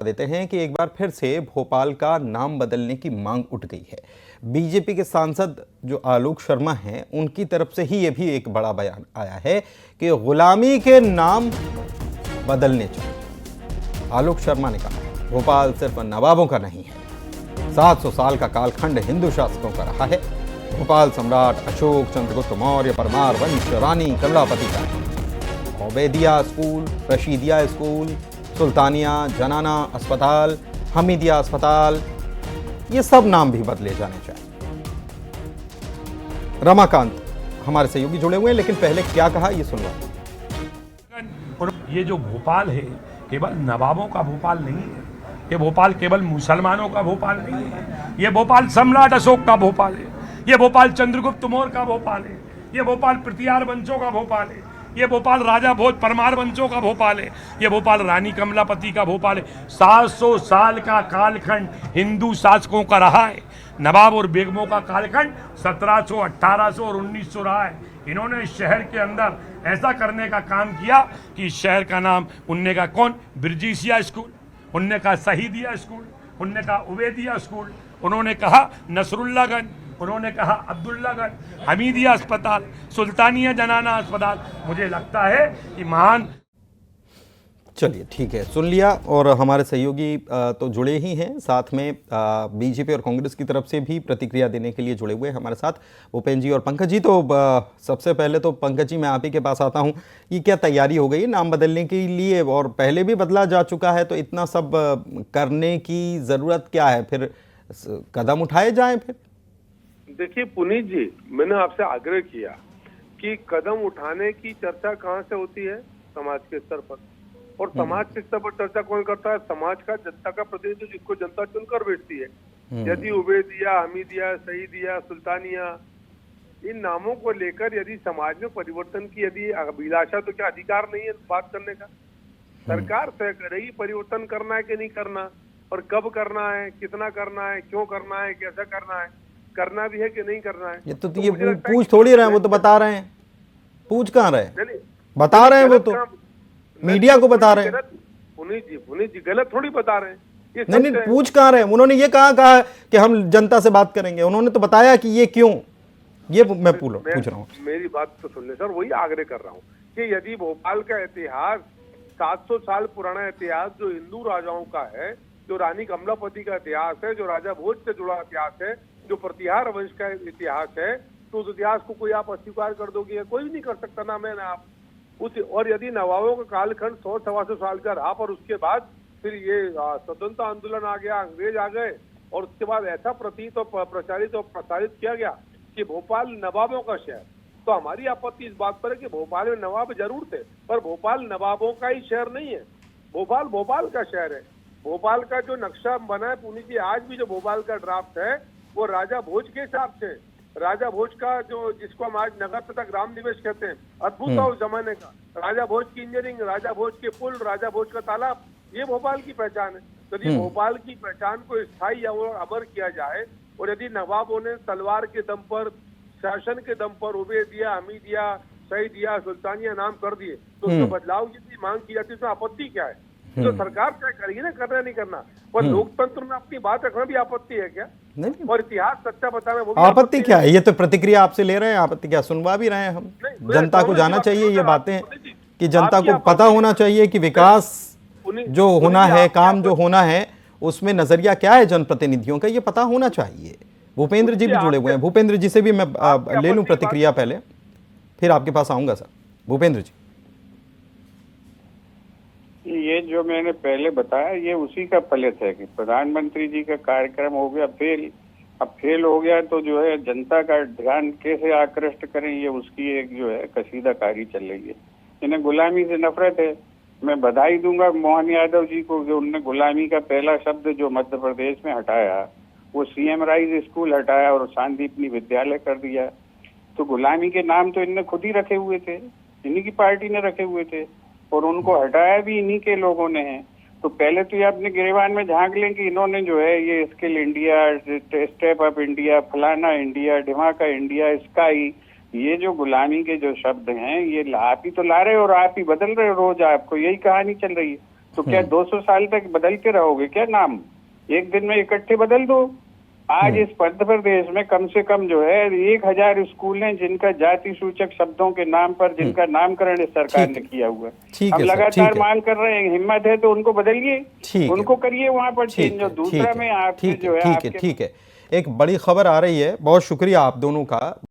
देते हैं कि एक बार फिर से भोपाल का नाम बदलने की मांग उठ गई है। बीजेपी के सांसद जो आलोक शर्मा हैं, उनकी तरफ से ही ये भी एक बड़ा बयान आया है कि गुलामी के नाम बदलने चाहिए। आलोक शर्मा ने कहा, भोपाल सिर्फ नवाबों का नहीं है, 700 साल का कालखंड हिंदू शासकों का रहा है। भोपाल सम्राट अशोक, चंद्रगुप्त मौर्य, परमार वंश, रानी कमलापति का है। ओबेदिया स्कूल, रशीदिया स्कूल, सुल्तानिया, जनाना अस्पताल, हमीदिया अस्पताल, ये सब नाम भी बदले जाने चाहिए। रमाकांत हमारे सहयोगी जुड़े हुए हैं, लेकिन पहले क्या कहा ये सुनवा। ये जो भोपाल है केवल नवाबों का भोपाल नहीं है, ये भोपाल केवल मुसलमानों का भोपाल नहीं है, ये भोपाल सम्राट अशोक का भोपाल है, ये भोपाल चंद्रगुप्त मौर्य का भोपाल है, ये भोपाल पृथ्वीराज वंशों का भोपाल है, ये भोपाल राजा भोज परमार वंशों का भोपाल है, ये भोपाल रानी कमलापति का भोपाल है। 700 साल का कालखंड हिंदू शासकों का रहा है। नवाब और बेगमों का कालखंड 1700, 1800 और 1900 रहा है। इन्होंने शहर के अंदर ऐसा करने का काम किया कि शहर का नाम उनने का कौन, बिरजीसिया स्कूल, उनने कहा शहीदिया स्कूल, उनने कहा उबैदिया स्कूल, उन्होंने कहा नसरुल्लागंज, उन्होंने कहा अब्दुल्लागंज, हमीदिया अस्पताल, सुल्तानिया जनाना अस्पताल। मुझे लगता है कि महान। चलिए ठीक है, सुन लिया। और हमारे सहयोगी तो जुड़े ही हैं, साथ में बीजेपी और कांग्रेस की तरफ से भी प्रतिक्रिया देने के लिए जुड़े हुए हैं हमारे साथ भूपेंद्र जी और पंकज जी। तो सबसे पहले तो पंकज जी, मैं आप ही के पास आता हूं कि क्या तैयारी हो गई है नाम बदलने के लिए, और पहले भी बदला जा चुका है, तो इतना सब करने की ज़रूरत क्या है, फिर कदम उठाए जाएँ फिर? देखिए पुनीत जी, मैंने आपसे आग्रह किया कि कदम उठाने की चर्चा कहाँ से होती है, समाज के स्तर पर। और समाज के स्तर पर चर्चा कौन करता है? समाज का, जनता का प्रतिनिधि, जिसको जनता चुनकर बैठती है। यदि उबैदिया, हमीदिया, शहीदिया, सुल्तानिया, इन नामों को लेकर यदि समाज में परिवर्तन की यदि अभिलाषा, तो क्या अधिकार नहीं है बात करने का? सरकार तय करेगी परिवर्तन करना है कि नहीं करना, और कब करना है, कितना करना है, क्यों करना है, कैसा करना है, करना भी है कि नहीं करना है। ये तो ये पूछ थोड़ी रहे हैं, वो तो बता रहे हैं। पूछ कहाँ रहे, बता रहे हैं, वो तो मीडिया को बता रहे हैं। पुनीत जी गलत थोड़ी बता रहे हैं। नहीं, पूछ कहाँ रहे हैं? उन्होंने ये कहा कि हम जनता से बात करेंगे, उन्होंने तो बताया कि ये क्यों, ये मैं पूछ रहा हूँ। मेरी बात तो सुन ले सर, वही आग्रह कर रहा हूँ कि यदि भोपाल का इतिहास 700 साल पुराना इतिहास जो हिंदू राजाओं का है, जो रानी कमलापति का इतिहास है, जो राजा भोज से जुड़ा इतिहास है, जो प्रतिहार वंश का इतिहास है, तो उस इतिहास को कोई आप अस्वीकार कर दोगे? कोई भी नहीं कर सकता, ना मैं ना आप। और यदि नवाबों का कालखंड 100-125 साल का रहा, पर उसके बाद फिर ये स्वतंत्रता आंदोलन आ गया, अंग्रेज आ गए, और उसके बाद ऐसा प्रतीत और प्रचारित और प्रसारित किया गया कि भोपाल नवाबों का शहर। तो हमारी आपत्ति इस बात पर है कि भोपाल में नवाब जरूर थे, पर भोपाल नवाबों का ही शहर नहीं है। भोपाल भोपाल का शहर है। भोपाल का जो नक्शा बना है पुनीत जी, आज भी जो भोपाल का ड्राफ्ट है वो राजा भोज के हिसाब से, राजा भोज का जो, जिसको हम आज नगर तथा ग्राम निवेश कहते हैं, अद्भुत था उस जमाने का। राजा भोज की इंजीनियरिंग, राजा भोज के पुल, राजा भोज का तालाब, ये भोपाल की पहचान है। तो यदि भोपाल की पहचान को स्थायी और अमर किया जाए, और यदि नवाबों ने तलवार के दम पर, शासन के दम पर उबैदिया, हमीदिया, शहीदिया, सुल्तानिया नाम कर दिए, तो उसमें बदलाव की मांग की जाती है, उसमें आपत्ति क्या है? जो सरकार तय करेगी ना, करना नहीं करना। पर लोकतंत्र में अपनी बात रखना भी आपत्ति है क्या? नहीं, और इतिहास सच्चा बताना वो भी आपत्ति क्या है? ये तो प्रतिक्रिया आपसे ले रहे हैं, आपत्ति क्या, सुनवा भी रहे हैं हम। जनता को जाना चाहिए ये बातें, कि जनता को पता होना चाहिए कि विकास जो होना है, काम जो होना है, उसमें नजरिया क्या है जनप्रतिनिधियों का, ये पता होना चाहिए। भूपेंद्र जी भी जुड़े हुए हैं, भूपेंद्र जी से भी मैं ले लूं प्रतिक्रिया पहले, फिर आपके पास आऊंगा सर। भूपेंद्र जी, ये जो मैंने पहले बताया, ये उसी का फलित है कि प्रधानमंत्री जी का कार्यक्रम हो गया फेल। अब फेल हो गया तो जो है जनता का ध्यान कैसे आकृष्ट करें, ये उसकी एक जो है कसीदाकारी चल रही है। इन्हें गुलामी से नफरत है। मैं बधाई दूंगा मोहन यादव जी को कि उन्होंने गुलामी का पहला शब्द जो मध्य प्रदेश में हटाया, वो सीएम राइज स्कूल हटाया और शांतिपनी विद्यालय कर दिया। तो गुलामी के नाम तो इनने खुद ही रखे हुए थे, इन्हीं की पार्टी ने रखे हुए थे, और उनको हटाया भी इन्हीं के लोगों ने है। तो पहले तो ये अपने गिरेबान में झांक लें कि इन्होंने जो है ये skill India, step up India, फलाना इंडिया, ढिमाका इंडिया, स्काई, ये जो गुलामी के जो शब्द हैं, ये आप ही तो ला रहे हो और आप ही बदल रहे हो रोज। आपको यही कहानी चल रही है। तो क्या 200 साल तक बदलते रहोगे क्या नाम? एक दिन में इकट्ठे बदल दो। आज इस मध्य प्रदेश में कम से कम जो है 1000 स्कूल हैं जिनका जाति सूचक शब्दों के नाम पर जिनका नामकरण इस सरकार ने किया हुआ है। ठीक हम है सर, लगातार ठीक है। मांग कर रहे हैं, हिम्मत है तो उनको बदलिए, ठीक है। उनको करिए वहां पर ठीक चेंज। और है, दूसरा में आपसे ठीक है, जो है ठीक है, आपके ठीक है। एक बड़ी खबर आ रही है, बहुत शुक्रिया आप दोनों का।